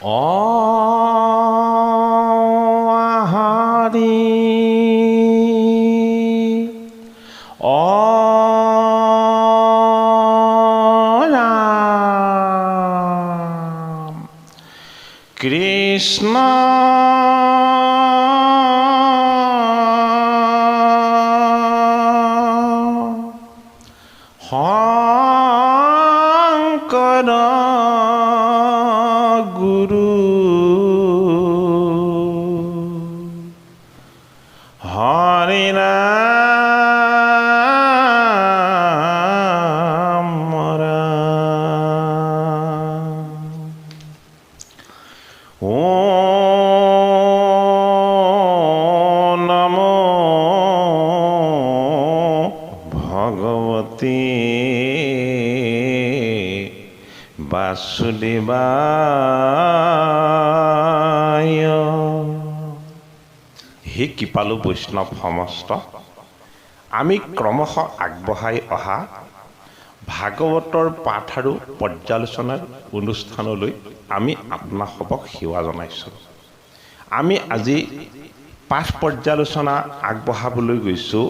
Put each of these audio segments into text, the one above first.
হৰি ৰাম কৃষ্ণ শংকৰ গুৰু হৰি ৰাম ॐ नमो भगवते वासुदेवाय। হে কৃপালু বৈষ্ণৱ সমস্ত, আমি ক্ৰমশ আগবঢ়াই অহা ভাগৱতৰ পাঠ আৰু পৰ্যালোচনাৰ অনুষ্ঠানলৈ আমি আপোনাসৱক সেৱা জনাইছোঁ। আমি আজি পাঠ পৰ্যালোচনা আগবঢ়াবলৈ গৈছোঁ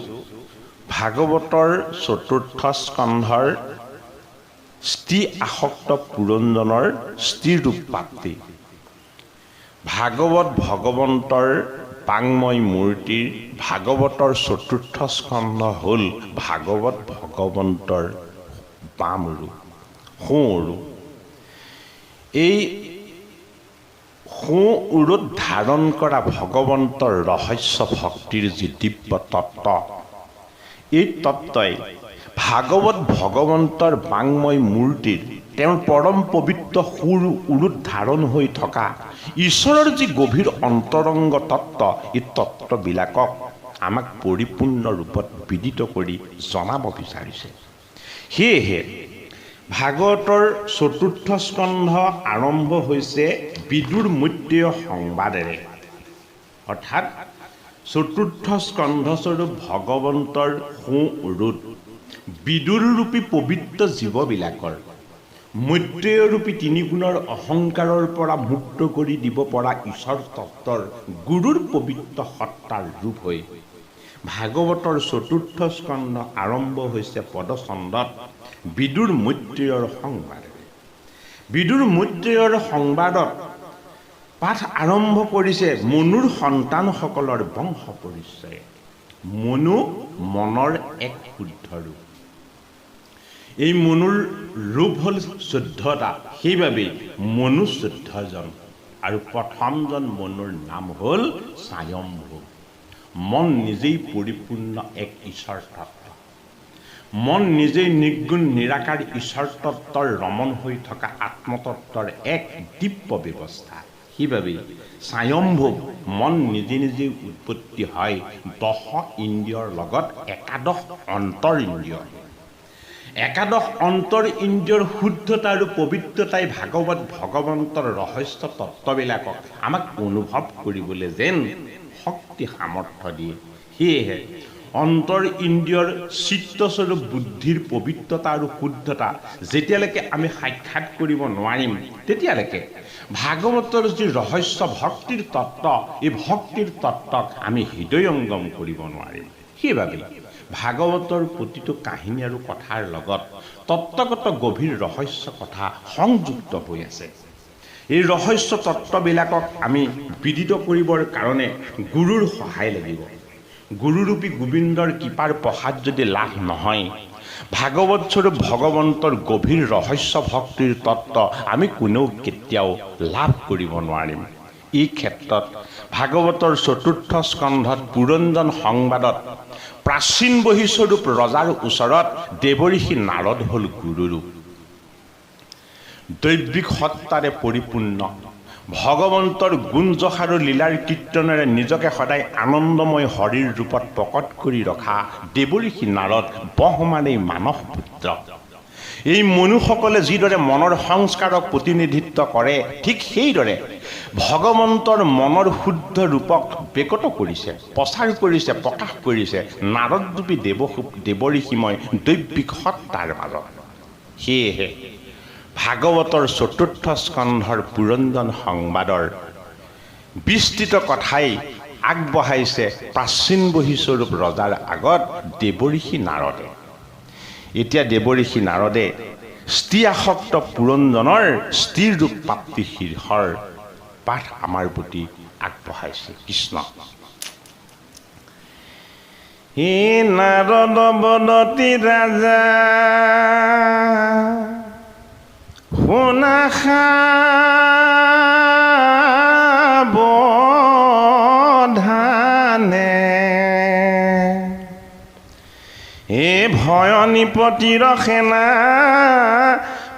ভাগৱতৰ চতুৰ্থ স্কন্ধৰ স্ত্ৰী আসক্ত পুৰঞ্জনৰ স্ত্ৰীৰূপ প্ৰাপ্তি। ভাগৱত ভগৱন্তৰ বাংময় মূৰ্তিৰ ভাগৱতৰ চতুৰ্থ স্কন্ধ হ'ল ভাগৱত ভগৱন্তৰ বাম ৰূপ, সোঁ ৰূপ। এই সোঁ ৰূপ ধাৰণ কৰা ভগৱন্তৰ ৰহস্য ভক্তিৰ যি দিব্য তত্ত্ব, এই তত্ত্বই ভাগৱত ভগৱন্তৰ বাংময় মূৰ্তিৰ তেওঁৰ পৰম পবিত্ৰ সুৰ উৰুত ধাৰণ হৈ থকা ঈশ্বৰৰ যি গভীৰ অন্তৰংগ তত্ত্ব, এই তত্ত্ববিলাকক আমাক পৰিপূৰ্ণ ৰূপত বিদিত কৰি জনাব বিচাৰিছে। সেয়েহে ভাগৱতৰ চতুৰ্থ স্কন্ধ আৰম্ভ হৈছে বিদুৰ মৈত্ৰেয় সংবাদেৰে, অৰ্থাৎ চতুৰ্থ স্কন্ধস্বৰূপ ভগৱন্তৰ সোঁ ৰূপ বিদুৰৰূপী পবিত্ৰ জীৱবিলাকৰ মৈত্ৰেয়ৰূপী তিনিগুণৰ অহংকাৰৰ পৰা মুক্ত কৰি দিব পৰা ঈশ্বৰ তত্ত্বৰ গুৰুৰ পবিত্ৰ সত্তাৰ ৰূপ হৈ ভাগৱতৰ চতুৰ্থ স্কন্ধ আৰম্ভ হৈছে পদচন্দত বিদুৰ মৈত্ৰেয়ৰ সংবাদেৰে। বিদুৰ মৈত্ৰেয়ৰ সংবাদত পাঠ আৰম্ভ কৰিছে মনুৰ সন্তানসকলৰ বংশ পৰিচয়। মনু মনৰ এক শুদ্ধ ৰূপ। এই মনুৰ ৰূপ হ'ল 14টা, সেইবাবেই মনু 14জন। আৰু প্ৰথমজন মনুৰ নাম হ'ল স্বয়ম্ভু। মন নিজেই পৰিপূৰ্ণ এক ঈশ্বৰ তত্ত্ব। মন নিজেই নিৰ্গুণ নিৰাকাৰ ঈশ্বৰ তত্ত্বৰ ৰমণ হৈ থকা আত্মতত্ত্বৰ এক দিব্য ব্যৱস্থা। সেইবাবেই স্বয়ম্ভু মন নিজে নিজেই উৎপত্তি হয় 10 ইন্দ্ৰিয়ৰ লগত একাদশ অন্তৰ ইন্দ্ৰিয়। একাদশ অন্তৰ ইন্দ্ৰিয়ৰ শুদ্ধতা আৰু পবিত্ৰতাই ভাগৱত ভগৱন্তৰ ৰহস্য তত্ত্ববিলাকক আমাক অনুভৱ কৰিবলৈ যেন শক্তি সামৰ্থ্য দিয়ে। সেয়েহে অন্তৰ ইন্দ্ৰিয়ৰ চিত্তস্বৰূপ বুদ্ধিৰ পবিত্ৰতা আৰু শুদ্ধতা যেতিয়ালৈকে আমি সাক্ষাৎ কৰিব নোৱাৰিম, তেতিয়ালৈকে ভাগৱতৰ যি ৰহস্য ভক্তিৰ তত্ত্ব, এই ভক্তিৰ তত্ত্বক আমি হৃদয়ংগম কৰিব নোৱাৰিম। সেইবাবে ভাগৱতৰ প্ৰতিটো কাহিনী আৰু কথাৰ লগত তত্ত্বগত গভীৰ ৰহস্য কথা সংযুক্ত হৈ আছে। এই ৰহস্য তত্ত্ববিলাকক আমি বিদিত কৰিবৰ কাৰণে গুৰুৰ সহায় লাগিব। গুৰুৰূপী গোবিন্দৰ কৃপাৰ প্ৰসাদ যদি লাভ নহয়, ভাগৱত স্বৰূপ ভগৱন্তৰ গভীৰ ৰহস্য ভক্তিৰ তত্ত্ব আমি কোনেও কেতিয়াও লাভ কৰিব নোৱাৰিম। এই ক্ষেত্ৰত ভাগৱতৰ চতুৰ্থ স্কন্ধত পুৰঞ্জন সংবাদত প্ৰাচীন বহিস্বৰূপ ৰজাৰ ওচৰত দেৱঋষি নাৰদ হ'ল গুৰুৰূপ। দৈবিক সত্তাৰে পৰিপূৰ্ণ ভগৱন্তৰ গুণ যশ আৰু লীলাৰ কীৰ্তনেৰে নিজকে সদায় আনন্দময় হৰিৰ ৰূপত প্ৰকট কৰি ৰখা দেৱঋষি নাৰদ ব্ৰহ্মাৰেই মানস পুত্ৰ। এই মনুসকলে যিদৰে মনৰ সংস্কাৰক প্ৰতিনিধিত্ব কৰে, ঠিক সেইদৰে ভগৱন্তৰ মনৰ শুদ্ধ ৰূপক বেকত কৰিছে, প্ৰচাৰ কৰিছে, প্ৰকাশ কৰিছে নাৰদৰূপী দেৱঋষিময় দৈবিক সত্তাৰ মাজত। সেয়েহে ভাগৱতৰ ৪ৰ্থ স্কন্ধৰ পুৰঞ্জন সংবাদৰ বিস্তৃত কথাই আগবঢ়াইছে প্ৰাচীন বহীস্বৰূপ ৰজাৰ আগত দেৱঋষি নাৰদে। এতিয়া দেৱঋষি নাৰদে স্ত্ৰী আসক্ত পুৰঞ্জনৰ স্ত্ৰীৰ ৰূপ প্ৰাপ্তি শীৰ্ষৰ পাঠ আমাৰ প্ৰতি আগবঢ়াইছে। কৃষ্ণ হে নাৰদ বদতি ৰাজা শুনা সাৱধানে হে ভয় নিপতিৰ সেনা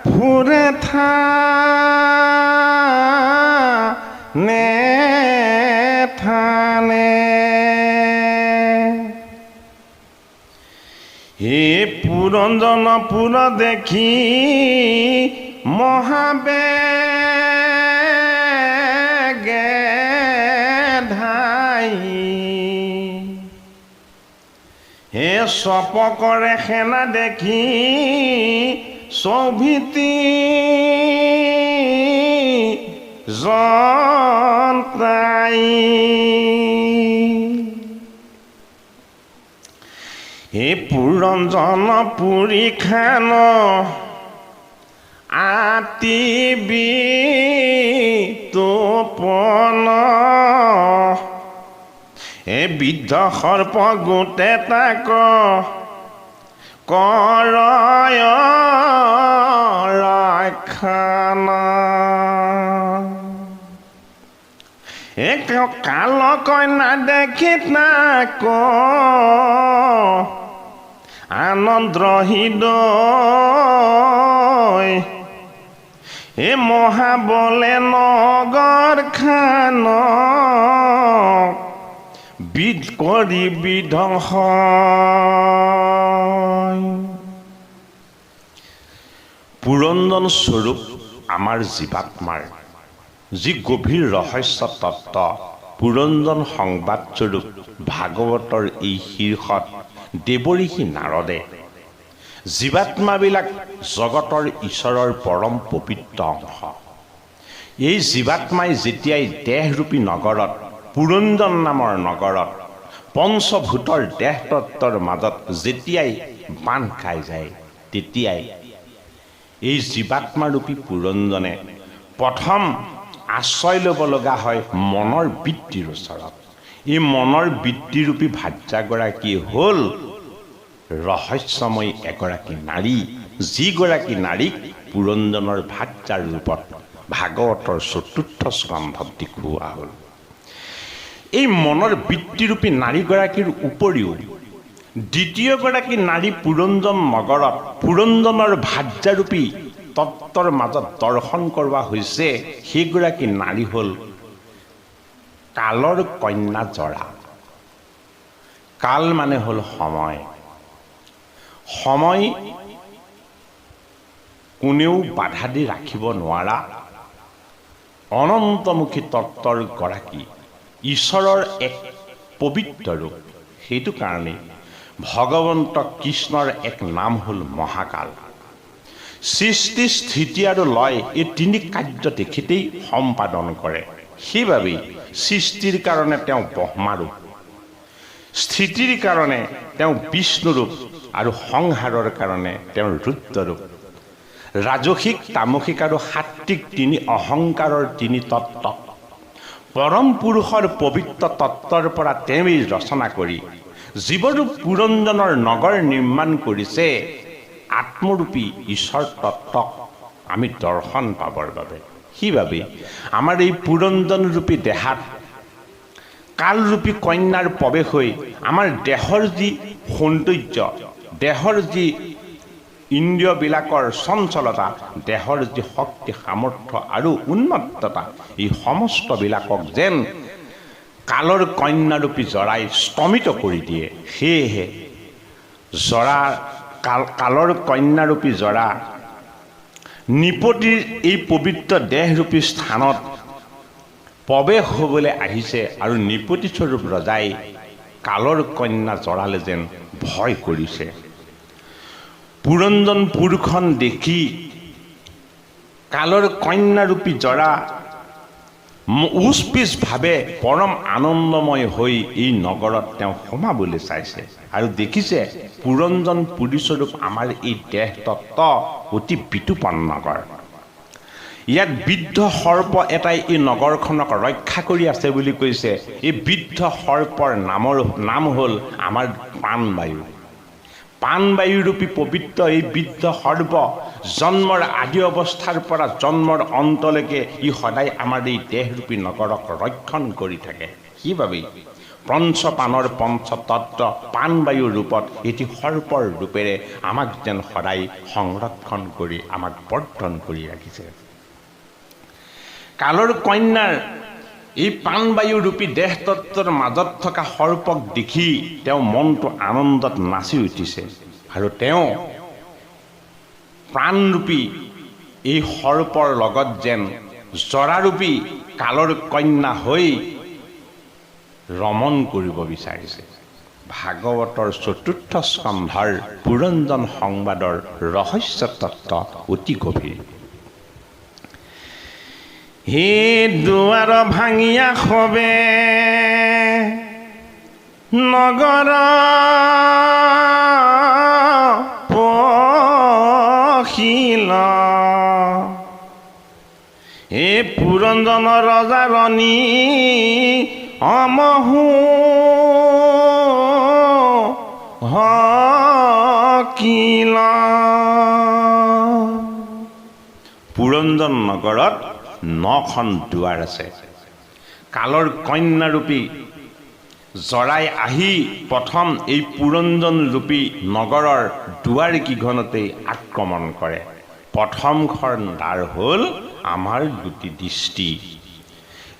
ফুৰে থানে থানে হে পুৰঞ্জন পুৰ দেখি মহাবেগে ধাই হে চপকৰে সেনা দেখি চৌভিতি জন্তাই হে পুৰঞ্জন পুৰী খান আতি বিতোপন হে বৃদ্ধ সৰ্প গোটে তাক কৰয় ৰক্ষণ হে কাল কন্যা দেখি তাক আনন্দ হৃদয় হে মহাবলে নগৰ খান বিধ কৰি বিধ্বংস পুৰঞ্জন স্বৰূপ আমাৰ জীৱাত্মাৰ যি গভীৰ ৰহস্য তত্ত্ব পুৰঞ্জন সংবাদ স্বৰূপ ভাগৱতৰ এই শীৰ্ষত দেৱঋষি নাৰদে জীৱাত্মাবিলাক জগতৰ ঈশ্বৰৰ পৰম পবিত্ৰ অংশ। এই জীৱাত্মাই যেতিয়াই দেহৰূপী নগৰত পুৰঞ্জন নামৰ নগৰত পঞ্চভূতৰ দেহ তত্ত্বৰ মাজত যেতিয়াই বান্ধ খাই যায় তেতিয়াই এই জীৱাত্মাৰূপী পুৰঞ্জনে প্ৰথম আশ্ৰয় ল'ব লগা হয় মনৰ বৃত্তিৰ ওচৰত। এই মনৰ বৃত্তিৰূপী ভাৰ্যাগৰাকী হ'ল ৰহস্যময়ী এগৰাকী নাৰী, যিগৰাকী নাৰীক পুৰঞ্জনৰ ভাৰ্যাৰ ৰূপত ভাগৱতৰ ৪ৰ্থ স্কন্ধত দেখুওৱা হ'ল। এই মনৰ বৃত্তিৰূপী নাৰীগৰাকীৰ উপৰিও দ্বিতীয়গৰাকী নাৰী পুৰঞ্জন নগৰত পুৰঞ্জনৰ ভাৰ্যাৰূপী তত্ত্বৰ মাজত দৰ্শন কৰোৱা হৈছে। সেইগৰাকী নাৰী হ'ল কালৰ কন্যা জৰা। কাল মানে হ'ল সময়। সময় কোনেও বাধা দি ৰাখিব নোৱাৰা অনন্তমুখী তত্ত্বৰ গৰাকী ঈশ্বৰৰ এক পবিত্ৰ ৰূপ। সেইটো কাৰণে ভগৱন্ত কৃষ্ণৰ এক নাম হ'ল মহাকাল। সৃষ্টি স্থিতি আৰু লয় এই তিনি কাৰ্য তেখেতেই সম্পাদন কৰে। সেইবাবেই সৃষ্টিৰ কাৰণে তেওঁ ব্ৰহ্মাৰূপ, স্থিতিৰ কাৰণে তেওঁ বিষ্ণুৰূপ আৰু সংহাৰৰ কাৰণে তেওঁৰ ৰুদ্ৰৰূপ। ৰাজসিক তামসিক আৰু সাত্বিক তিনি অহংকাৰৰ তিনি তত্ত্ব পৰম পুৰুষৰ পবিত্ৰ তত্ত্বৰ পৰা তেওঁই ৰচনা কৰি জীৱৰূপ পুৰঞ্জনৰ নগৰ নিৰ্মাণ কৰিছে আত্মৰূপী ঈশ্বৰ তত্ত্বক আমি দৰ্শন পাবৰ বাবে। সেইবাবে আমাৰ এই পুৰঞ্জনৰূপী দেহাত কালৰূপী কন্যাৰ প্ৰৱেশ হৈ আমাৰ দেহৰ যি সৌন্দৰ্য, দেহৰ যি ইন্দ্ৰিয়বিলাকৰ চঞ্চলতা, দেহৰ যি শক্তি সামৰ্থ্য আৰু উন্মত্ততা, এই সমস্তবিলাকক যেন কালৰ কন্যাৰূপী জৰাই স্তমিত কৰি দিয়ে। সেয়েহে জৰা কালৰ কন্যাৰূপী জৰা নিপতিৰ এই পবিত্ৰ দেহৰূপী স্থানত প্ৰৱেশ হ'বলৈ আহিছে আৰু নিপতিস্বৰূপ ৰজাই কালৰ কন্যা জৰালে যেন ভয় কৰিছে। পুৰঞ্জন পুৰখন দেখি কালৰ কন্যাৰূপী জৰা উচ পিছভাৱে পৰম আনন্দময় হৈ এই নগৰত তেওঁ সোমাবলৈ চাইছে আৰু দেখিছে পুৰঞ্জন পুৰীস্বৰূপ আমাৰ এই দেহ তত্ত্ব অতি বিতোপন নগৰ। ইয়াত বৃদ্ধ সৰ্প এটাই এই নগৰখনক ৰক্ষা কৰি আছে বুলি কৈছে। এই বৃদ্ধ সৰ্পৰ নাম হ'ল আমাৰ প্ৰাণবায়ু। প্ৰাণবায়ুৰূপী পবিত্ৰ এই বৃদ্ধ সৰ্প জন্মৰ আদি অৱস্থাৰ পৰা জন্মৰ অন্তলৈকে ই সদায় আমাৰ এই দেহৰূপী নগৰক ৰক্ষণ কৰি থাকে। সেইবাবেই পঞ্চপাণৰ পঞ্চতত্ত্ব প্ৰাণবায়ুৰ ৰূপত এটি সৰ্পৰ ৰূপেৰে আমাক যেন সদায় সংৰক্ষণ কৰি আমাক বৰ্ধন কৰি ৰাখিছে। কালৰ কন্যাৰ এই প্ৰাণবায়ুৰূপী দেহ তত্ত্বৰ মাজত থকা সৰ্পক দেখি তেওঁ মনটো আনন্দত নাচি উঠিছে আৰু তেওঁ প্ৰাণৰূপী এই সৰ্পৰ লগত যেন জৰাৰূপী কালৰ কন্যা হৈ ৰমণ কৰিব বিচাৰিছে। ভাগৱতৰ ৪ৰ্থ স্কন্ধৰ পুৰঞ্জন সংবাদৰ ৰহস্য তত্ত্ব অতি গভীৰ। হে দুৱাৰ ভাঙিয়া সবে নগৰ পখিল, হে পুৰঞ্জন ৰজাৰণী অমহু হকিল। পুৰঞ্জন নগৰত 9খন দুৱাৰ আছে। কালৰ কন্যাৰূপী জৰাই আহি প্ৰথম এই পুৰঞ্জনৰূপী নগৰৰ দুৱাৰকেইখনতেই আক্ৰমণ কৰে। প্ৰথমখন দ্বাৰ হ'ল আমাৰ দুটি দৃষ্টি।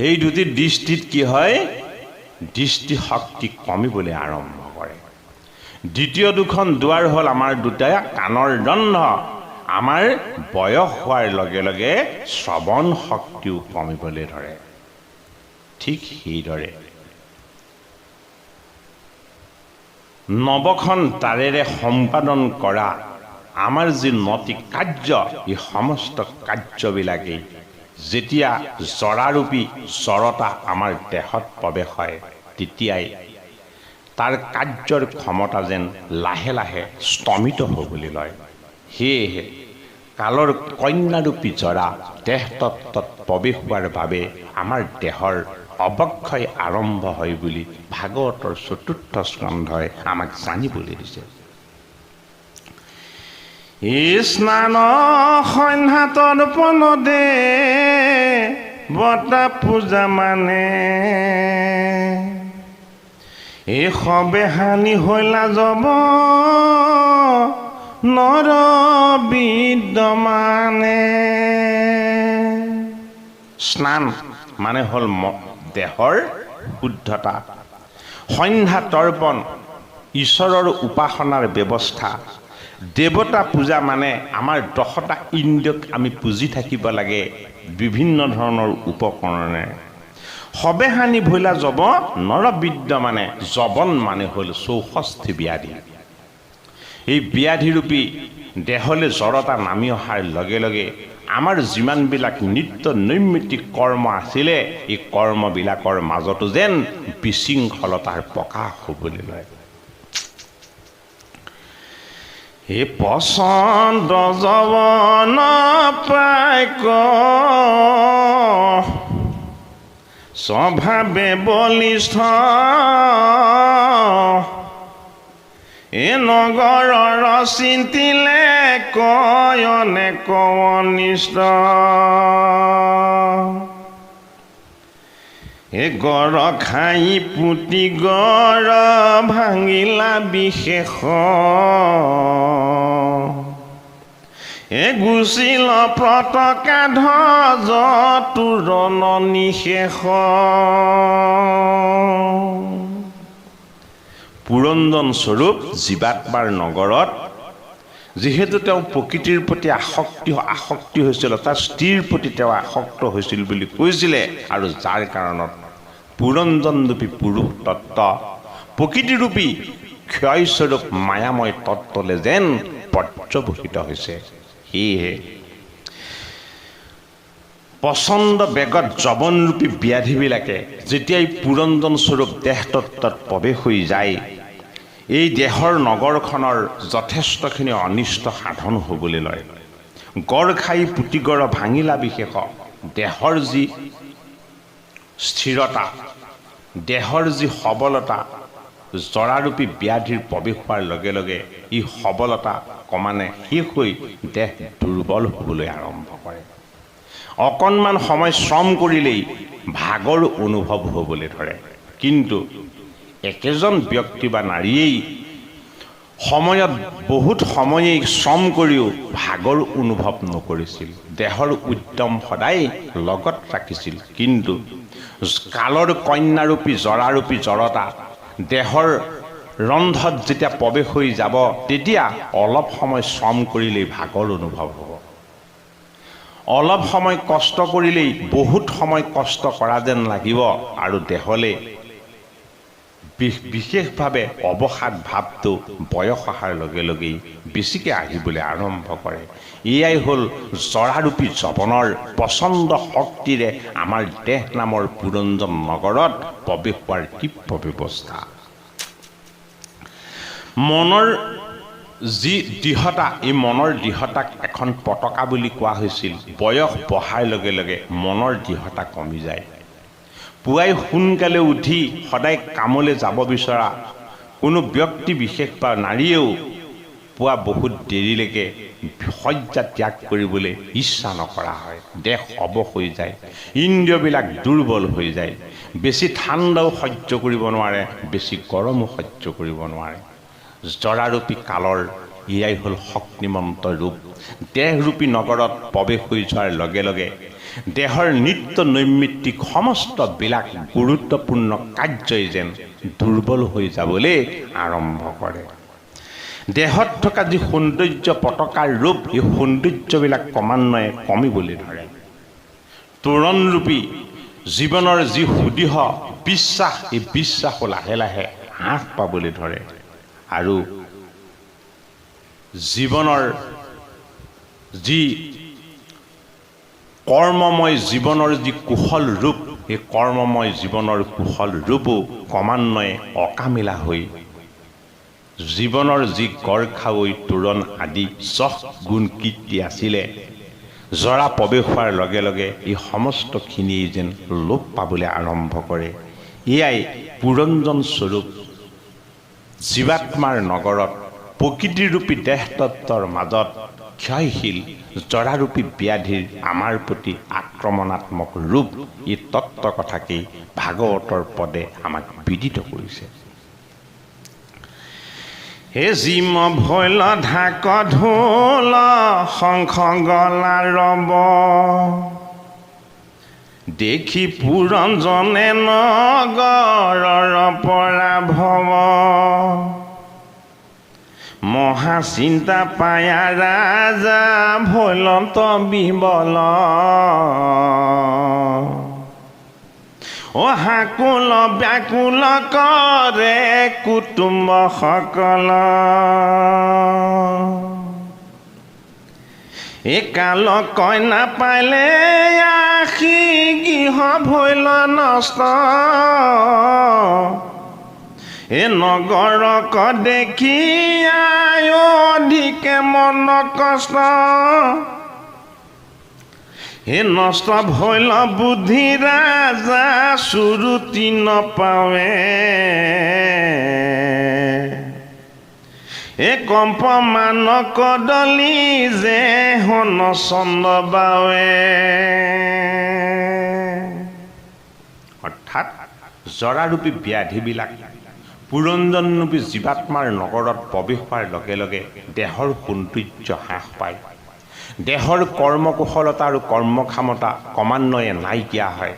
এই দুটি দৃষ্টিত কি হয়, দৃষ্টিশক্তি কমিবলৈ আৰম্ভ কৰে। দ্বিতীয় দুখন দুৱাৰ হ'ল আমাৰ দুটা কাণৰ দণ্ড। আমাৰ বয়স হোৱাৰ লগে লগে শ্ৰৱণ শক্তিও কমিবলৈ ধৰে। ঠিক সেইদৰে 9খন তাৰেৰে সম্পাদন কৰা আমাৰ যি 9টি কাৰ্য, এই সমস্ত কাৰ্যবিলাকেই যেতিয়া জৰাৰূপী জড়তা আমাৰ দেহত প্ৰৱেশ হয় তেতিয়াই তাৰ কাৰ্যৰ ক্ষমতা যেন লাহে লাহে স্তমিত হ'বলৈ লয়। সেয়েহে কালৰ কন্যাৰূপী জৰা দেহ তত্ত্বত প্ৰৱেশ হোৱাৰ বাবে আমাৰ দেহৰ অৱক্ষয় আৰম্ভ হয় বুলি ভাগৱতৰ ৪ৰ্থ স্কন্ধই আমাক জানিবলৈ দিছে। স্নান সন্ধ্যাতৰ পনদে বতা পূজা মানে, এই সবে হানি হৈলা যাব নৰ বিদ্যমানে। স্নান মানে হ'ল দেহৰ শুদ্ধতা, সন্ধ্যা তৰ্পণ ঈশ্বৰৰ উপাসনাৰ ব্যৱস্থা, দেৱতা পূজা মানে আমাৰ 10টা ইন্দ্ৰিয়ক আমি পুজি থাকিব লাগে বিভিন্ন ধৰণৰ উপকৰণেৰে। সবে হানি ভৈলা যব নৰবিদ্য মানে যবন মানে হ'ল 64 ব্যাধি। এই ব্যাধিৰূপী দেহলৈ জড়তা নামি অহাৰ লগে লগে আমাৰ যিমানবিলাক নিত্য নৈমিত্তিক কৰ্ম আছিলে এই কৰ্মবিলাকৰ মাজতো যেন বিশৃংখলতাৰ প্ৰকাশ হ'বলৈ লয়। হে পচন্দ যবন পাইক স্বভাৱে বলিষ্ঠ, এ নগৰৰ চিন্তিলে কয়নে কনিষ্ঠ, এ গড় খাই পুতি গড় ভাঙিলা বিশেষ, এ গুচিল পতাকা ধ্বজ তোৰণ নিশেষ। পুৰঞ্জন স্বৰূপ জীৱাত্মাৰ নগৰত যিহেতু তেওঁ প্ৰকৃতিৰ প্ৰতি আসক্তি হৈছিল, তাৰ স্ত্ৰীৰ প্ৰতি তেওঁ আসক্ত হৈছিল বুলি কৈছিলে, আৰু যাৰ কাৰণত পুৰঞ্জনৰূপী পুৰুষ তত্ত্ব প্ৰকৃতিৰূপী ক্ষয়স্বৰূপ মায়াময় তত্ত্বলৈ যেন পৰ্যবসিত হৈছে। সেয়েহে প্ৰচণ্ড বেগত যৱনৰূপী ব্যাধিবিলাকে যেতিয়াই পুৰঞ্জন স্বৰূপ দেহ তত্ত্বত প্ৰৱেশ হৈ যায়, এই দেহৰ নগৰখনৰ যথেষ্টখিনি অনিষ্ট সাধন হ'বলৈ লয়। গড় খাই পুতিগড় ভাঙিলা বিশেষ, দেহৰ যি স্থিৰতা, দেহৰ যি সবলতা, জৰাৰূপী ব্যাধিৰ প্ৰৱেশ হোৱাৰ লগে লগে ই সবলতা ক্ৰমানে শেষ হৈ দেহ দুৰ্বল হ'বলৈ আৰম্ভ কৰে। অকণমান সময় শ্ৰম কৰিলেই ভাগৰ অনুভৱ হ'বলৈ ধৰে। কিন্তু একেজন ব্যক্তি বা নাৰীয়েই সময়ত বহুত সময়েই শ্ৰম কৰিও ভাগৰ অনুভৱ নকৰিছিল, দেহৰ উদ্যম সদায় লগত ৰাখিছিল। কিন্তু কালৰ কন্যাৰূপী জৰাৰূপী জড়তা দেহৰ ৰন্ধত যেতিয়া প্ৰৱেশ হৈ যাব, তেতিয়া অলপ সময় শ্ৰম কৰিলেই ভাগৰ অনুভৱ হ'ব। অলপ সময় কষ্ট কৰিলেই বহুত সময় কষ্ট কৰা যেন লাগিব আৰু দেহলৈ বিশেষভাৱে অৱসাদ ভাৱটো বয়স অহাৰ লগে লগেই বেছিকৈ আহিবলৈ আৰম্ভ কৰে। এয়াই হ'ল জৰাৰূপী যৱনৰ প্ৰচণ্ড শক্তিৰে আমাৰ দেহ নামৰ পুৰঞ্জন নগৰত প্ৰৱেশ হোৱাৰ তীব্ৰ ব্যৱস্থা। মনৰ যি দৃঢ়তা, এই মনৰ দৃঢ়তাক এখন পতাকা বুলি কোৱা হৈছিল। বয়স বঢ়াৰ লগে লগে মনৰ দৃঢ়তা কমি যায়। পুৱাই সোনকালে উঠি সদায় কামলৈ যাব বিচৰা কোনো ব্যক্তি বিশেষ বা নাৰীয়েও পুৱা বহুত দেৰিলৈকে শয্যা ত্যাগ কৰিবলৈ ইচ্ছা নকৰা হয়। দেহ অৱস হৈ যায়, ইন্দ্ৰিয়বিলাক দুৰ্বল হৈ যায়। বেছি ঠাণ্ডাও সহ্য কৰিব নোৱাৰে, বেছি গৰমো সহ্য কৰিব নোৱাৰে। জৰাৰূপী কালৰ এয়াই হ'ল শক্তিমন্ত ৰূপ। দেহৰূপী নগৰত প্ৰৱেশ হৈ যোৱাৰ লগে লগে দেহৰ নিত্য নৈমিত্তিক সমস্তবিলাক গুৰুত্বপূৰ্ণ কাৰ্যই যেন দুৰ্বল হৈ যাবলৈ আৰম্ভ কৰে। দেহত থকা যি সৌন্দৰ্য পতাকাৰ ৰূপ, এই সৌন্দৰ্যবিলাক ক্ৰমান্বয়ে কমিবলৈ ধৰে। তোৰণৰূপী জীৱনৰ যি সুদৃঢ় বিশ্বাস, এই বিশ্বাসো লাহে লাহে হ্ৰাস পাবলৈ ধৰে। আৰু জীৱনৰ যি কৰ্মময় জীৱনৰ যি কুশল ৰূপ, এই কৰ্মময় জীৱনৰ কুশল ৰূপো ক্ৰমান্বয়ে অকামিলা হৈ জীৱনৰ যি গড় খাৱৈ তোৰণ আদি যশ গুণ কীৰ্তি আছিলে, জৰা প্ৰৱেশ হোৱাৰ লগে লগে এই সমস্তখিনিয়ে যেন লোপ পাবলৈ আৰম্ভ কৰে। এয়াই পুৰঞ্জন স্বৰূপ জীৱাত্মাৰ নগৰত প্ৰকৃতিৰূপী দেহতত্বৰ মাজত ক্ষয়শীল জৰাৰূপী ব্যাধিৰ আমাৰ প্ৰতি আক্ৰমণাত্মক ৰূপ, এই তত্ত্ব কথাকেই ভাগৱতৰ পদে আমাক বিদিত কৰিছে। হে জিম ভৈল ঢাক ঢোল শংখ গলা ৰব, দেখি পুৰঞ্জনে নগৰৰ পৰা ভৱ, মহাচিন্তা পায়া ৰাজা ভৈলন্ত বিবল, হাকুল ব্যাকুল কৰে কুটুম্ব সকল, একাল কইনা পালে আশী গৃহ ভৈল নষ্ট, এ নগৰক দেখি অধিকে মন কষ্ট, হে নষ্ট ভৈল বুদ্ধি ৰাজা সুৰুতি নপাৱে, এ কম্পমান কদলি যে হন চন্দ বাৱে। অৰ্থাৎ জৰাৰূপী ব্যাধিবিলাক পুৰঞ্জনৰূপী জীৱাত্মাৰ নগৰত প্ৰৱেশ হোৱাৰ লগে লগে দেহৰ সৌন্দৰ্য হ্ৰাস পায়, দেহৰ কৰ্মকুশলতা আৰু কৰ্মক্ষমতা ক্ৰমান্বয়ে নাইকিয়া হয়,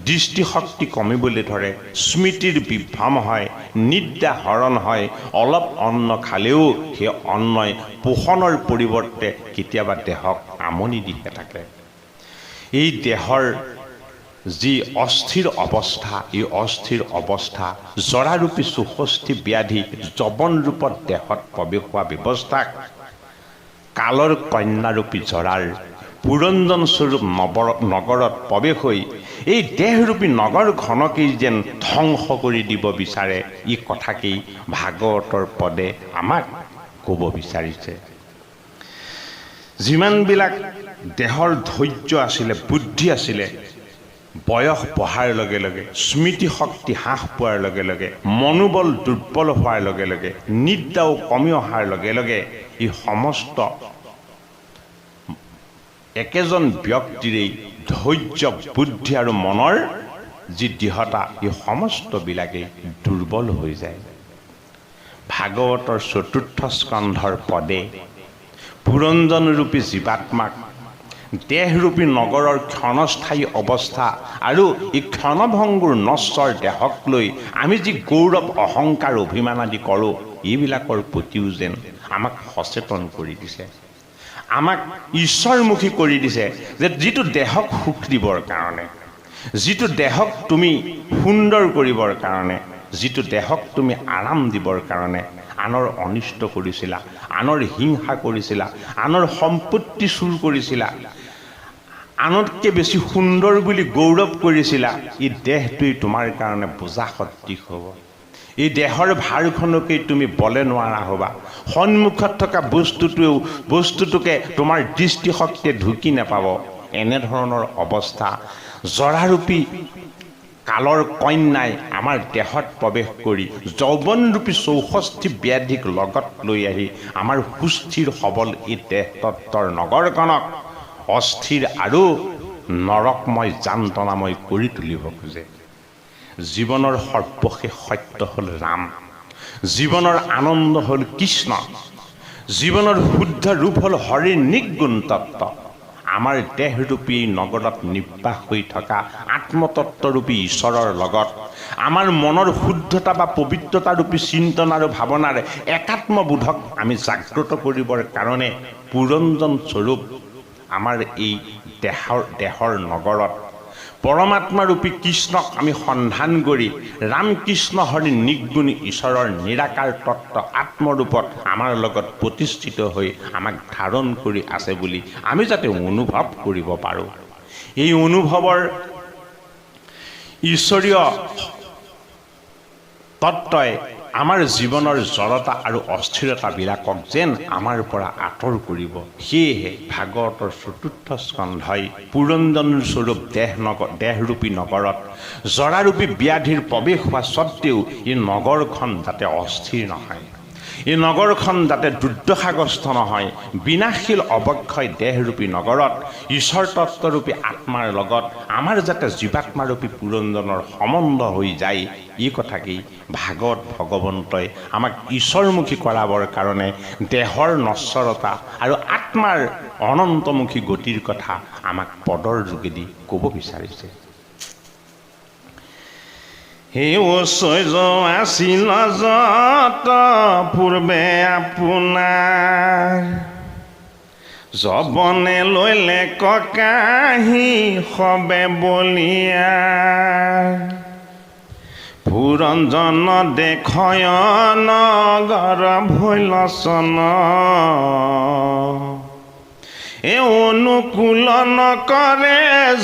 দৃষ্টিশক্তি কমিবলৈ ধৰে, স্মৃতিৰ বিভ্ৰম হয়, নিদ্ৰা হৰণ হয়। অলপ অন্ন খালেও সেই অন্নই পোষণৰ পৰিৱৰ্তে কেতিয়াবা দেহক আমনি দিহে থাকে। এই দেহৰ যি অস্থিৰ অৱস্থা, এই অস্থিৰ অৱস্থা জৰাৰূপী চৌষষ্ঠি ব্যাধি যৱন ৰূপত দেহত প্ৰৱেশ হোৱা ব্যৱস্থাক কালৰ কন্যাৰূপী জৰাৰ পুৰঞ্জন স্বৰূপ নগৰত প্ৰৱেশ হৈ এই দেহৰূপী নগৰখনকেই যেন ধ্বংস কৰি দিব বিচাৰে, এই কথাকেই ভাগৱতৰ পদে আমাক ক'ব বিচাৰিছে। যিমানবিলাক দেহৰ ধৈৰ্য আছিলে, বুদ্ধি আছিলে, বয়স বঢ়াৰ লগে লগে, স্মৃতি শক্তি হ্ৰাস পোৱাৰ লগে লগে, মনোবল দুৰ্বল হোৱাৰ লগে লগে, নিদ্ৰাও কমি অহাৰ লগে লগে এই সমস্ত একেজন ব্যক্তিৰেই ধৈৰ্য, বুদ্ধি আৰু মনৰ যি দৃঢ়তা, এই সমস্তবিলাকেই দুৰ্বল হৈ যায়। ভাগৱতৰ ৪ৰ্থ স্কন্ধৰ পদে পুৰঞ্জনৰূপী জীৱাত্মাক দেহৰূপী নগৰৰ ক্ষণস্থায়ী অৱস্থা আৰু এই ক্ষণভংগুৰ নশ্বৰ দেহক লৈ আমি যি গৌৰৱ, অহংকাৰ, অভিমান আদি কৰোঁ, এইবিলাকৰ প্ৰতিও যেন আমাক সচেতন কৰি দিছে, আমাক ঈশ্বৰমুখী কৰি দিছে যে যিটো দেহক সুখ দিবৰ কাৰণে, যিটো দেহক তুমি সুন্দৰ কৰিবৰ কাৰণে, যিটো দেহক তুমি আৰাম দিবৰ কাৰণে আনৰ অনিষ্ট কৰিছিলা, আনৰ হিংসা কৰিছিলা, আনৰ সম্পত্তি চুৰ কৰিছিলা, আনতকৈ বেছি সুন্দৰ বুলি গৌৰৱ কৰিছিলা, এই দেহটোৱেই তোমাৰ কাৰণে বোজা সদৃশ হ'ব। এই দেহৰ ভাৰখনকেই তুমি বলে নোৱাৰা হ'বা। সন্মুখত থকা বস্তুটোকে তোমাৰ দৃষ্টিশক্তিয়ে ঢুকি নাপাব। এনেধৰণৰ অৱস্থা জৰাৰূপী কালৰ কন্যাই আমাৰ দেহত প্ৰৱেশ কৰি যৌৱনৰূপী ৬৪ ব্যাধিক লগত লৈ আহি আমাৰ সুস্থিৰ সবল এই দেহ তত্ত্বৰ নগৰখনক অস্থিৰ আৰু নৰকময়, যান্তনাময় কৰি তুলিব খোজে। জীৱনৰ সৰ্বশেষ সত্য হ'ল ৰাম, জীৱনৰ আনন্দ হ'ল কৃষ্ণ, জীৱনৰ শুদ্ধ ৰূপ হ'ল হৰিৰ নিৰ্গুণ তত্ত্ব। আমাৰ দেহৰূপী নগৰত নিবাস হৈ থকা আত্মতত্ত্বৰূপী ঈশ্বৰৰ লগত আমাৰ মনৰ শুদ্ধতা বা পবিত্ৰতাৰূপী চিন্তন আৰু ভাৱনাৰ একাত্মবোধক আমি জাগ্ৰত কৰিবৰ কাৰণে পুৰঞ্জন স্বৰূপ আমাৰ এই দেহৰ নগৰত পৰমাত্মাৰূপী কৃষ্ণক আমি সন্ধান কৰি ৰামকৃষ্ণ হৰি নিৰ্গুণ ঈশ্বৰৰ নিৰাকাৰ তত্ত্ব আত্মৰূপত আমাৰ লগত প্ৰতিষ্ঠিত হৈ আমাক ধাৰণ কৰি আছে বুলি আমি যাতে অনুভৱ কৰিব পাৰোঁ। এই অনুভৱৰ ঈশ্বৰীয় তত্ত্বই আমাৰ জীৱনৰ জড়তা আৰু অস্থিৰতাবিলাকক যেন আমাৰ পৰা আঁতৰ কৰিব। সেয়েহে ভাগৱতৰ ৪ৰ্থ স্কন্ধই পুৰঞ্জন স্বৰূপ দেহৰূপী নগৰত জৰাৰূপী ব্যাধিৰ প্ৰৱেশ হোৱা স্বত্তেও এই নগৰখন যাতে অস্থিৰ নহয়, এই নগৰখন যাতে দুৰ্দশাগ্ৰস্ত নহয়, বিনাশীল অৱক্ষয় দেহৰূপী নগৰত ঈশ্বৰ তত্ত্বৰূপী আত্মাৰ লগত আমাৰ যাতে জীৱাত্মাৰূপী পুৰঞ্জনৰ সম্বন্ধ হৈ যায়, এই কথাকেই ভাগৱত ভগৱন্তই আমাক ঈশ্বৰমুখী কৰাবৰ কাৰণে দেহৰ নশ্বৰতা আৰু আত্মাৰ অনন্তমুখী গতিৰ কথা আমাক পদৰ যোগেদি ক'ব বিচাৰিছে। হে ঐশ্বৰ্য আছিল যত পূৰ্বে আপোনাৰ, যবনে লৈলে ককাহি সবে বলিয়া, পুৰঞ্জন দেখয় নগৰ ভৈলচন, এ অনুকূল নকৰে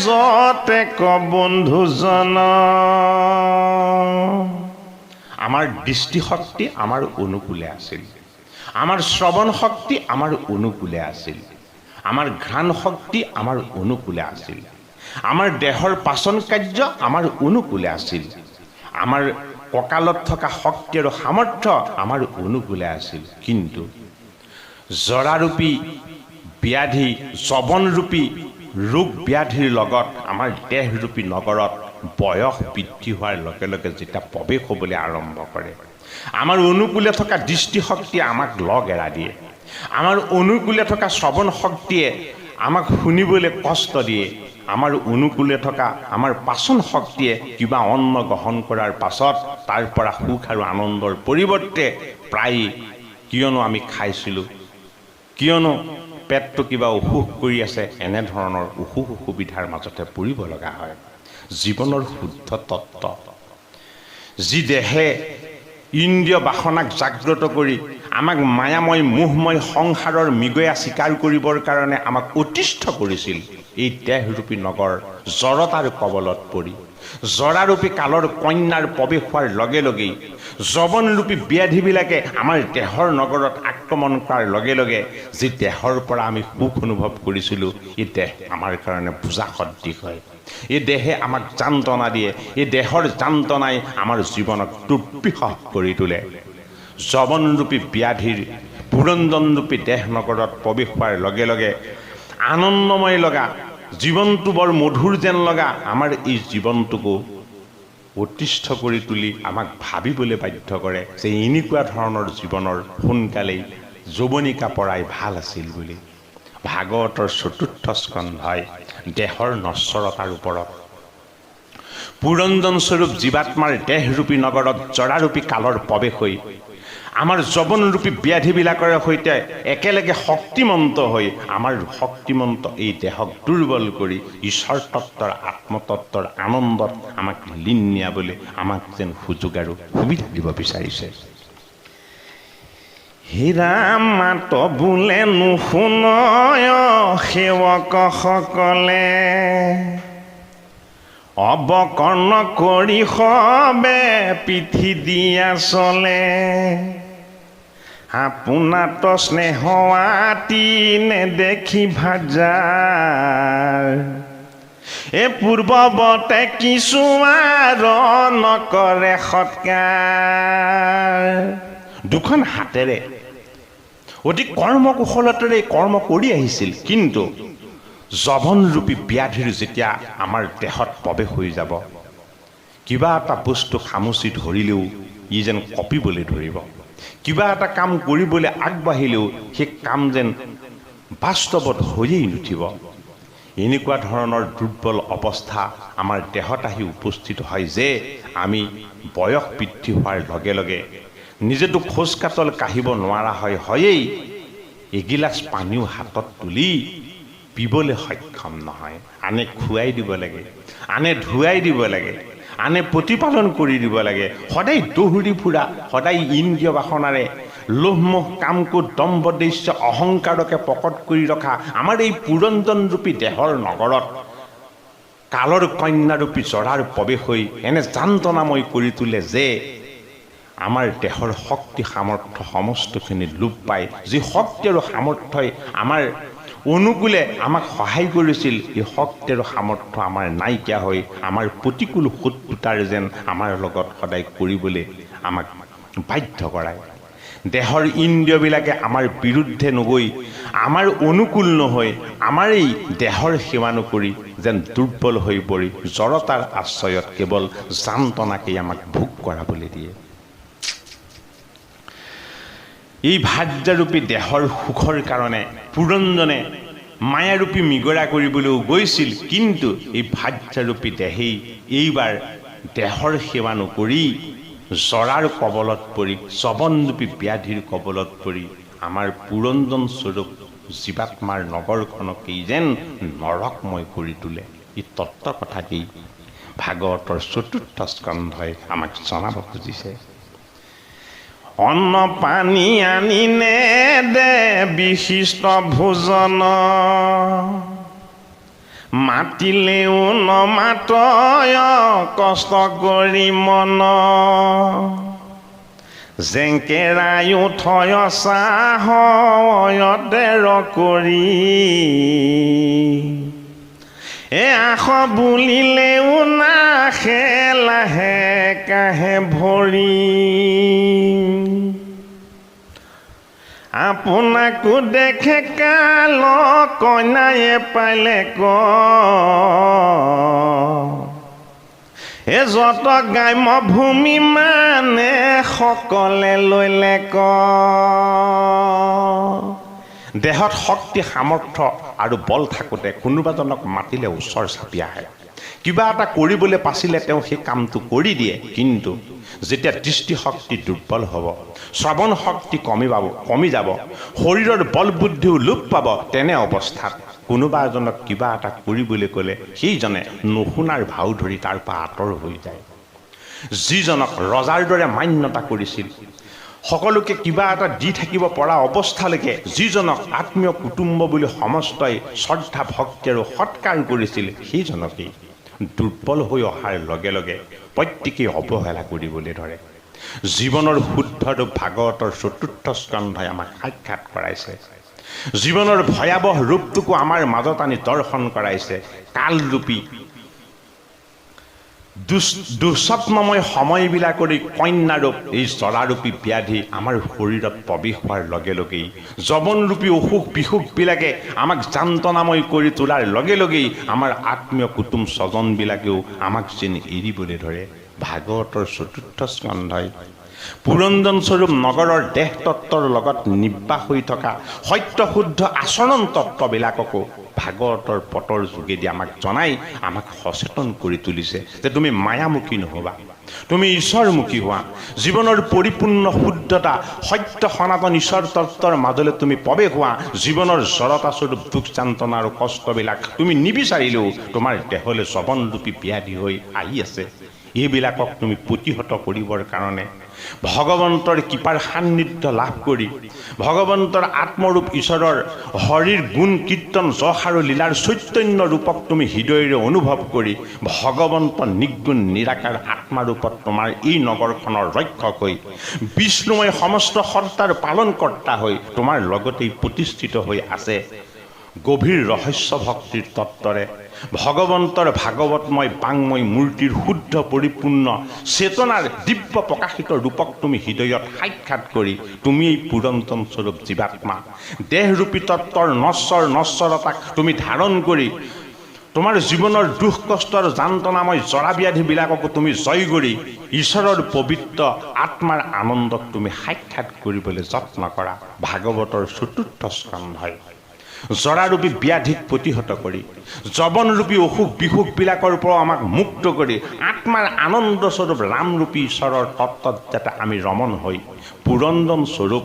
যতে ক বন্ধুজন। আমাৰ দৃষ্টিশক্তি আমাৰ অনুকূলে আছিল, আমাৰ শ্ৰৱণ শক্তি আমাৰ অনুকূলে আছিল, আমাৰ ঘ্ৰাণ শক্তি আমাৰ অনুকূলে আছিল, আমাৰ দেহৰ পাচন কাৰ্য আমাৰ অনুকূলে আছিল, আমাৰ কঁকালত থকা শক্তি আৰু সামৰ্থ্য আমাৰ অনুকূলে আছিল। কিন্তু জৰাৰূপী ব্যাধি, যৱনৰূপী ৰোগ ব্যাধিৰ লগত আমাৰ দেহৰূপী নগৰত বয়স বৃদ্ধি হোৱাৰ লগে লগে যেতিয়া প্ৰৱেশ হ'বলৈ আৰম্ভ কৰে, আমাৰ অনুকূলে থকা দৃষ্টিশক্তিয়ে আমাক লগ এৰা দিয়ে, আমাৰ অনুকূলে থকা শ্ৰৱণ শক্তিয়ে আমাক শুনিবলৈ কষ্ট দিয়ে, আমাৰ অনুকূলে থকা আমাৰ পাচন শক্তিয়ে কিবা অন্ন গ্ৰহণ কৰাৰ পাছত তাৰ পৰা সুখ আৰু আনন্দৰ পৰিৱৰ্তে প্ৰায় কিয়নো আমি খাইছিলোঁ, কিয়নো পেটটো কিবা অসুখ কৰি আছে, এনেধৰণৰ অসুখ অসুবিধাৰ মাজতে পৰিব লগা হয়। জীৱনৰ শুদ্ধ তত্ত্ব যি দেহে ইন্দ্ৰিয় বাসনাক জাগ্ৰত কৰি আমাক মায়াময় মোহময় সংসাৰৰ মৃগয়া স্বীকাৰ কৰিবৰ কাৰণে আমাক অতিষ্ঠ কৰিছিল। এই দেহৰূপী নগৰ জড়তাৰ কবলত পৰি জৰাৰূপী কালৰ কন্যাৰ প্ৰৱেশ হোৱাৰ লগে লগেই যৱনৰূপী ব্যাধিবিলাকে আমাৰ দেহৰ নগৰত আক্ৰমণ কৰাৰ লগে লগে যি দেহৰ পৰা আমি সুখ অনুভৱ কৰিছিলোঁ, এই দেহ আমাৰ কাৰণে বোজা সদৃশ হয়। এই দেহে আমাক যান্ত্ৰণা দিয়ে। এই দেহৰ যান্ত্ৰণাই আমাৰ জীৱনক দুৰ্বিষহ কৰি তোলে। যৱনৰূপী ব্যাধিৰ পুৰন্দনৰূপী দেহ নগৰত প্ৰৱেশ হোৱাৰ লগে লগে আনন্দময় লগা, জীৱনটো বৰ মধুৰ যেন লগা আমাৰ এই জীৱনটোকো অতিষ্ঠ কৰি তুলি আমাক ভাবিবলৈ বাধ্য কৰে যে এনেকুৱা ধৰণৰ জীৱনৰ সোনকালেই যৌৱনিকা পৰাই ভাল আছিল বুলি। ভাগৱতৰ ৪ৰ্থ স্কন্ধই দেহৰ নশ্বৰতাৰ ওপৰত পুৰঞ্জন স্বৰূপ জীৱাত্মাৰ দেহৰূপী নগৰত জৰাৰূপী কালৰ প্ৰৱেশ হৈ আমাৰ যৱনৰূপী ব্যাধিবিলাকৰ সৈতে একেলগে শক্তিমন্ত হৈ আমাৰ শক্তিমন্ত এই দেহক দুৰ্বল কৰি ঈশ্বৰ তত্ত্বৰ আত্মতত্ত্বৰ আনন্দত আমাক লীন নিয়াবলৈ আমাক যেন সুযোগ আৰু সুবিধা দিব বিচাৰিছে। হীৰাম মাত বোলে নুশুনয় সেৱকসকলে, অৱকৰ্ণ কৰি সবে পিঠি দিয়া চলে। আপোনাত স্নেহৱাতি নেদেখি ভাজাৰ, এ পূৰ্বৱতে কিছুমান নকৰে সৎকাৰ। দুখন হাতেৰে অতি কৰ্মকুশলতাৰে কৰ্ম কৰি আহিছিল, কিন্তু যৱনৰূপী ব্যাধিৰ যেতিয়া আমাৰ দেহত প্ৰৱেশ হৈ যাব, কিবা এটা বস্তু খামুচি ধৰিলেও ই যেন কঁপিবলৈ ধৰিব। কিবা এটা কাম কৰিবলৈ আগবাঢ়িলেও সেই কাম যেন বাস্তৱত হৈয়েই নুঠিব। এনেকুৱা ধৰণৰ দুৰ্বল অৱস্থা আমাৰ দেহত আহি উপস্থিত হয় যে আমি বয়স বৃদ্ধি হোৱাৰ লগে লগে নিজেতো খোজ কাটল কাঢ়িব নোৱাৰা হয়েই, এগিলাচ পানীও হাতত তুলি পিবলৈ সক্ষম নহয়। আনে খুৱাই দিব লাগে, আনে ধুৱাই দিব লাগে, আনে প্ৰতিপালন কৰি দিব লাগে। সদায় দৌৰি ফুৰা, সদায় ইন্দ্ৰিয় বাসনাৰে লোভমোহ কামকোট দম্ভদস্য অহংকাৰকে প্ৰকট কৰি ৰখা আমাৰ এই পুৰঞ্জনৰূপী দেহৰ নগৰত কালৰ কন্যাৰূপী জৰাৰ প্ৰৱেশ হৈ এনে যান্ত্ৰণাময় কৰি তোলে যে আমাৰ দেহৰ শক্তি সামৰ্থ্য সমস্তখিনি লোপ পায়। যি শক্তি আৰু সামৰ্থ্যই আমাৰ অনুকূলে আমাক সহায় কৰিছিল, এই শক্তি আৰু সামৰ্থ্য আমাৰ নাইকিয়া হৈ আমাৰ প্ৰতিকূল শত্ৰুতাৰ যেন আমাৰ লগত সদায় কৰিবলৈ আমাক বাধ্য কৰায়। দেহৰ ইন্দ্ৰিয়বিলাকে আমাৰ বিৰুদ্ধে নগৈ, আমাৰ অনুকূল নহৈ আমাৰ এই দেহৰ সেৱা নকৰি যেন দুৰ্বল হৈ পৰি জড়তাৰ আশ্ৰয়ত কেৱল যান্ত্ৰণাকেই আমাক ভোগ কৰাবলৈ দিয়ে। এই ভাৰ্যাৰূপী দেহৰ সুখৰ কাৰণে পুৰঞ্জনে মায়াৰূপী মৃগয়া কৰিবলৈও গৈছিল, কিন্তু এই ভাৰ্যাৰূপী দেহেই এইবাৰ দেহৰ সেৱা নকৰি জৰাৰ কবলত পৰি যৱনৰূপী ব্যাধিৰ কবলত পৰি আমাৰ পুৰঞ্জন স্বৰূপ জীৱাত্মাৰ নগৰখনকেই যেন নৰকময় কৰি তোলে। এই তত্ত্ব কথাকেই ভাগৱতৰ ৪ৰ্থ স্কন্ধই আমাক জনাব খুজিছে। অন্ন পানী আনি নেদে বিশিষ্ট ভোজন, মাতিলেও নমাতয় কষ্ট কৰি মন। জেংকেৰাই উঠয় চাহয়তেৰ কৰি, এ আস বুলিলেও নাখে লাহে কাহে ভৰি। আপোনাকো দেখে কাল কইনায়ে পালে ক, এ যত গ্ৰাম্য ভূমি মানে সকলে লৈলে ক। দেহত শক্তি সামৰ্থ্য আৰু বল থাকোঁতে কোনোবাজনক মাতিলে ওচৰ চাপি আহে, কিবা এটা কৰিবলৈ পাছিলে তেওঁ সেই কামটো কৰি দিয়ে। কিন্তু যেতিয়া দৃষ্টিশক্তি দুৰ্বল হ'ব, শ্ৰৱণ শক্তি কমি যাব, শৰীৰৰ বল বুদ্ধিও লোপ পাব, তেনে অৱস্থাত কোনোবা এজনক কিবা এটা কৰিবলৈ ক'লে সেইজনে নুশুনাৰ ভাও ধৰি তাৰ পৰা আঁতৰ হৈ যায়। যিজনক ৰজাৰ দৰে মান্যতা কৰিছিল, সকলোকে কিবা এটা দি থাকিব পৰা অৱস্থালৈকে যিজনক আত্মীয় কুটুম্ব বুলি সমস্তই শ্ৰদ্ধা ভক্তি আৰু সৎকাৰ কৰিছিল সেইজনকেই দুৰ্বল হৈ অহাৰ লগে লগে প্ৰত্যেকেই অৱহেলা কৰিবলৈ ধৰে। জীৱনৰ শুদ্ধ ৰূপ ভাগৱতৰ ৪ৰ্থ স্কন্ধই আমাক সাক্ষাৎ কৰাইছে। জীৱনৰ ভয়াৱহ ৰূপটোকো আমাৰ মাজত আনি দৰ্শন কৰাইছে। কালৰূপী দুঃস্বপ্নময় সময়বিলাকৰে কন্যাৰূপ এই জৰাৰূপী ব্যাধি আমাৰ শৰীৰত প্ৰৱেশ হোৱাৰ লগে লগেই যৱনৰূপী অসুখ বিসুখবিলাকে আমাক যান্তনাময় কৰি তোলাৰ লগে লগেই আমাৰ আত্মীয় কুটুম স্বজনবিলাকেও আমাক যেন এৰিবলৈ ধৰে। ভাগৱতৰ ৪ৰ্থ স্কন্ধই পুৰঞ্জন স্বৰূপ নগৰৰ দেহ তত্ত্বৰ লগত নিবাস হৈ থকা সত্য শুদ্ধ আচৰণ তত্ত্ববিলাককো ভাগৱতৰ পটৰ যোগেদি আমাক জনাই আমাক সচেতন কৰি তুলিছে যে তুমি মায়ামুখী নহ'বা, তুমি ঈশ্বৰমুখী হোৱা। জীৱনৰ পৰিপূৰ্ণ শুদ্ধতা সত্য সনাতন ঈশ্বৰ তত্ত্বৰ মাজলৈ তুমি প্ৰৱেশ হোৱা। জীৱনৰ জড়তা স্বৰূপ দুখ যান্তনা আৰু কষ্টবিলাক তুমি নিবিচাৰিলেও তোমাৰ দেহলৈ যৱনৰূপী ব্যাধি হৈ আহি আছে। এইবিলাকক তুমি প্ৰতিহত কৰিবৰ কাৰণে ভগৱন্তৰ কৃপাৰ সান্নিধ্য লাভ কৰি ভগৱন্তৰ আত্মৰূপ ঈশ্বৰৰ হৰিৰ গুণ কীৰ্তন যশ আৰু লীলাৰ চৈতন্য ৰূপক তুমি হৃদয়েৰে অনুভৱ কৰি ভগৱন্ত নিৰ্গুণ নিৰাকাৰ আত্মাৰূপত তোমাৰ এই নগৰখনৰ ৰক্ষক হৈ বিষ্ণুময় সমস্ত সত্তাৰ পালনকৰ্তা হৈ তোমাৰ লগতেই প্ৰতিষ্ঠিত হৈ আছে। গভীৰ ৰহস্য ভক্তিৰ তত্ত্বৰে ভগৱন্তৰ ভাগৱতময় বাংময় মূৰ্তিৰ শুদ্ধ পৰিপূৰ্ণ চেতনাৰ দিব্য প্ৰকাশিত ৰূপক তুমি হৃদয়ত সাক্ষাৎ কৰি তুমি এই পুৰন্তন স্বৰূপ জীৱাত্মা দেহৰূপী তত্ত্বৰ নশ্বৰতাক তুমি ধাৰণ কৰি তোমাৰ জীৱনৰ দুখ কষ্ট আৰু যান্তনাময় জৰা ব্যাধিবিলাককো তুমি জয় কৰি ঈশ্বৰৰ পবিত্ৰ আত্মাৰ আনন্দক তুমি সাক্ষাৎ কৰিবলৈ যত্ন কৰা। ভাগৱতৰ ৪ৰ্থ স্কন্ধই জৰাৰূপী ব্যাধিক প্ৰতিহত কৰি যৱনৰূপী অসুখ বিসুখবিলাকৰ পৰা আমাক মুক্ত কৰি আত্মাৰ আনন্দ স্বৰূপ ৰামৰূপী ঈশ্বৰৰ তত্ত্বত যাতে আমি ৰমণ হৈ পুৰঞ্জন স্বৰূপ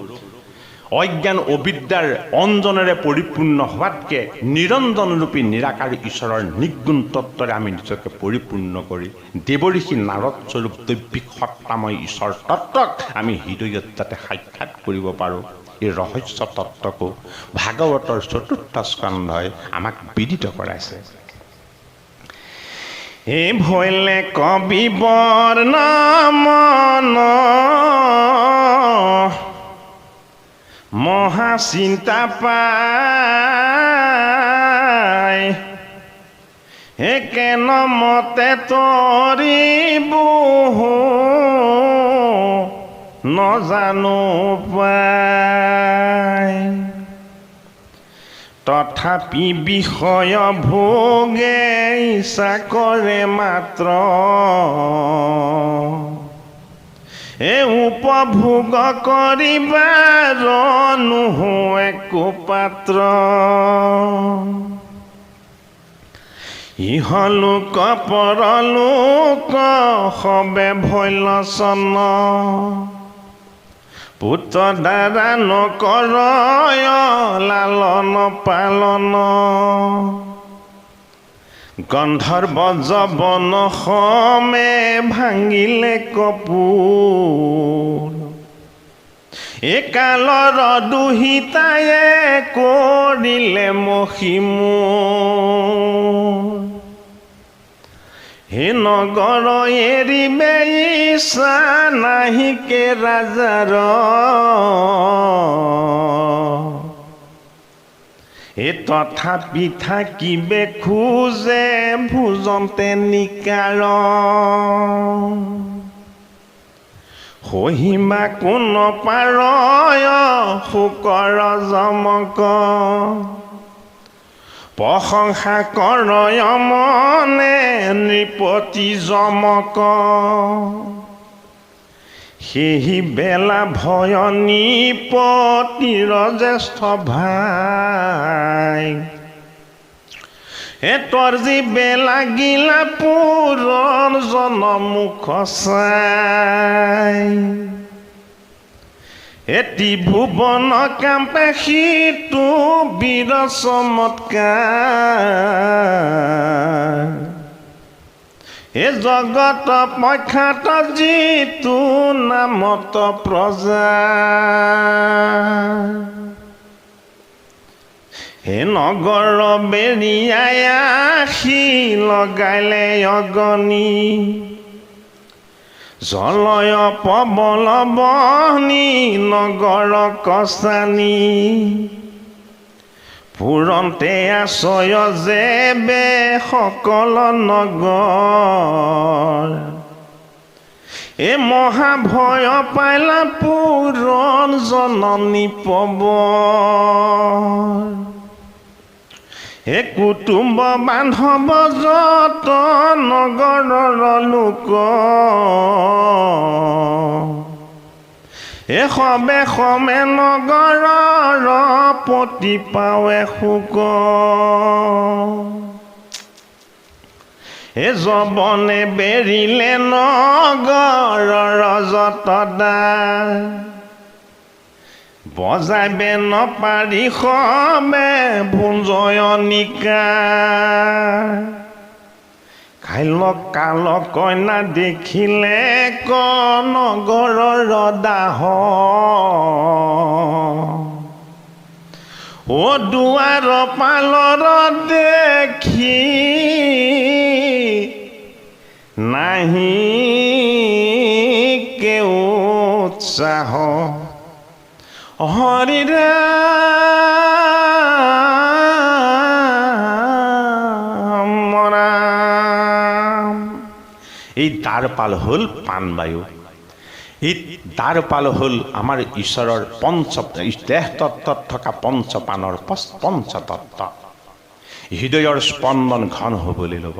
অজ্ঞান অবিদ্যাৰ অঞ্জনেৰে পৰিপূৰ্ণ হোৱাতকৈ নিৰঞ্জনৰূপী নিৰাকাৰ ঈশ্বৰৰ নিৰ্গুণ তত্ত্বৰে আমি নিজকে পৰিপূৰ্ণ কৰি দেৱঋষি নাৰদ স্বৰূপ দৈবিক সত্তাময় ঈশ্বৰ তত্ত্বক আমি হৃদয়ত যাতে সাক্ষাৎ কৰিব পাৰোঁ। এই ৰহস্য তত্ত্বকো ভাগৱতৰ ৪ৰ্থ স্কন্ধই আমাক বিদিত কৰাইছে। হে ভৈলে কবি বৰ্ণমন মহা চিন্তা পায় হে কেন মতে তৰিব নজানো পায় তথাপি বিষয় ভোগে ইচ্ছা কৰে মাত্ৰ এ উপভোগ কৰিবাৰ নোহোৱে কুপাত্ৰ ইহলোক পৰলোক সবে ভৈলচন পুত্ৰ দ্বাৰা নকৰ লালন পালন গন্ধৰ্ব যৱন সমে ভাঙিলে কপোৰ একালৰ দুহিতায়ে কৰিলে মহিমূৰ হে নগৰ এৰিবে ইচ্ছা নাহিকে ৰাজাৰ এ তথাপি থাকিবে খোজে ভোজন্তে নিকাৰ সহিমা কোন পাৰয় শুকৰ যমক প্ৰশংসা কৰয় মনে নৃপতি যমক সেহি বেলা ভয় নৃপতিৰ জ্যেষ্ঠ ভাই এতৰ জীবে লাগিলা পুৰণ জনমুখ চাই এটি ভুৱন কাম্পে সিটো বীৰ চমৎকাৰ এ জগত প্ৰখ্যাত যিটো নামত প্ৰজা হে নগৰ বেৰিয়াই আহি লগাইলে অগনি জলয় পবল বহনি নগৰ কচানি পুৰন্তে আছয় যেবে সকল নগৰ এ মহাভয় পাইলা পুৰণ জননী পব এ কুটুম্ব বান্ধৱ যত নগৰৰ লোক এ সবে সমে নগৰৰ পতি পাৱে সুক এ যবনে বেৰিলে নগৰৰ যতদা বজাইবে নপাৰি সবে ভুঞ্জয়নিকা কাইল কাল কইনা দেখিলে ক নগৰৰ দাহ ও দুৱাৰ পালৰ দেখি নাহি কেও উৎসাহ হৰি ৰাম এই দ্বাৰপাল হ'ল প্ৰাণবায়ু এই দ্বাৰপাল হ'ল আমাৰ ঈশ্বৰৰ দেহ তত্ত্বত থকা পঞ্চপাণৰ পঞ্চতত্ত্ব হৃদয়ৰ স্পন্দন ঘন হ'বলৈ ল'ব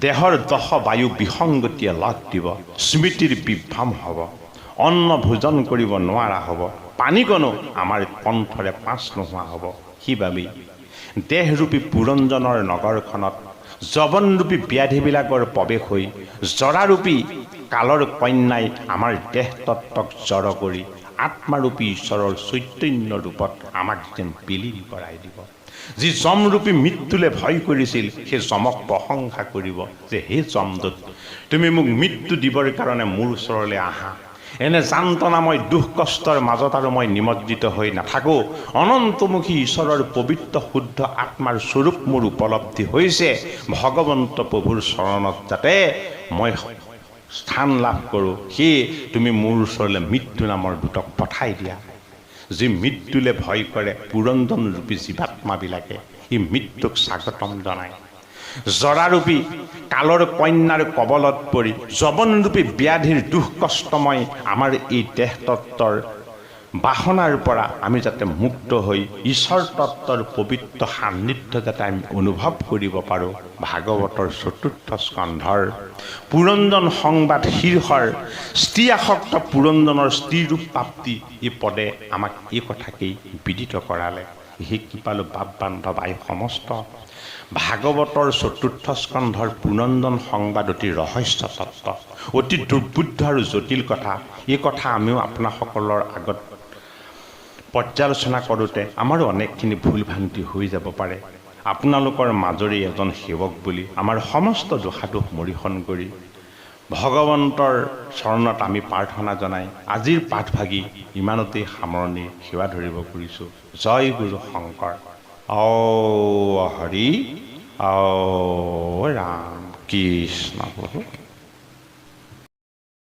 দেহৰ দশ বায়ু বিসংগতিয়ে লগ দিব স্মৃতিৰ বিভ্ৰম হ'ব অন্ন ভোজন কৰিব নোৱাৰা হ'ব পানীকণো আমাৰ কণ্ঠৰে পাঁচ নোহোৱা হ'ব সেইবাবেই দেহৰূপী পুৰঞ্জনৰ নগৰখনত যৱনৰূপী ব্যাধিবিলাকৰ প্ৰৱেশ হৈ জৰাৰূপী কালৰ কন্যাই আমাৰ দেহ তত্ত্বক জড় কৰি আত্মাৰূপী ঈশ্বৰৰ চৈতন্য ৰূপত আমাক যেন বিলীন কৰাই দিব যি যমৰূপী মৃত্যুলে ভয় কৰিছিল সেই যমক প্ৰশংসা কৰিব যে হে যমদূত তুমি মোক মৃত্যু দিবৰ কাৰণে মোৰ ওচৰলৈ আহা এনে যান্তনাময় দুখ কষ্টৰ মাজত আৰু মই নিমজ্জিত হৈ নাথাকোঁ অনন্তমুখী ঈশ্বৰৰ পবিত্ৰ শুদ্ধ আত্মাৰ স্বৰূপ মোৰ উপলব্ধি হৈছে ভগৱন্ত প্ৰভুৰ চৰণত যাতে মই স্থান লাভ কৰোঁ সেয়ে তুমি মোৰ ওচৰলৈ মৃত্যু নামৰ দূতক পঠাই দিয়া যি মৃত্যুলে ভয় কৰে পুৰঞ্জন ৰূপী জীৱাত্মাবিলাকে এই মৃত্যুক স্বাগতম জনায় জৰাৰূপী কালৰ কন্যাৰ কবলত পৰি যৱনৰূপী ব্যাধিৰ দুখ কষ্টময় আমাৰ এই দেহ তত্ত্বৰ বাসনাৰ পৰা আমি যাতে মুক্ত হৈ ঈশ্বৰ তত্ত্বৰ পবিত্ৰ সান্নিধ্য যাতে আমি অনুভৱ কৰিব পাৰোঁ ভাগৱতৰ চতুৰ্থ স্কন্ধৰ পুৰঞ্জন সংবাদ শীৰ্ষৰ স্ত্ৰী আসক্ত পুৰঞ্জনৰ স্ত্ৰীৰূপ প্ৰাপ্তি এই পদে আমাক এই কথাকেই বিদিত কৰালে সেই কৃপালু বাপ বান্ধৱ আই সমস্ত ভাগৱতৰ চতুৰ্থ স্কন্ধৰ পুৰঞ্জন সংবাদ অতি ৰহস্য তত্ত্ব অতি দুৰ্বোধ্য আৰু জটিল কথা এই কথা আমিও আপোনাসকলৰ আগত পৰ্যালোচনা কৰোঁতে আমাৰো অনেকখিনি ভুল ভ্ৰান্তি হৈ যাব পাৰে আপোনালোকৰ মাজৰে এজন সেৱক বুলি আমাৰ সমস্ত দোষাদোষ মৰিহৰণ কৰি ভগৱন্তৰ চৰণত আমি প্ৰাৰ্থনা জনাই আজিৰ পাঠভাগী ইমানতেই সামৰণি সেৱা ধৰিব খুজিছোঁ জয় গুৰু শংকৰ ও হৰি ও ৰাম কৃষ্ণ প্ৰভু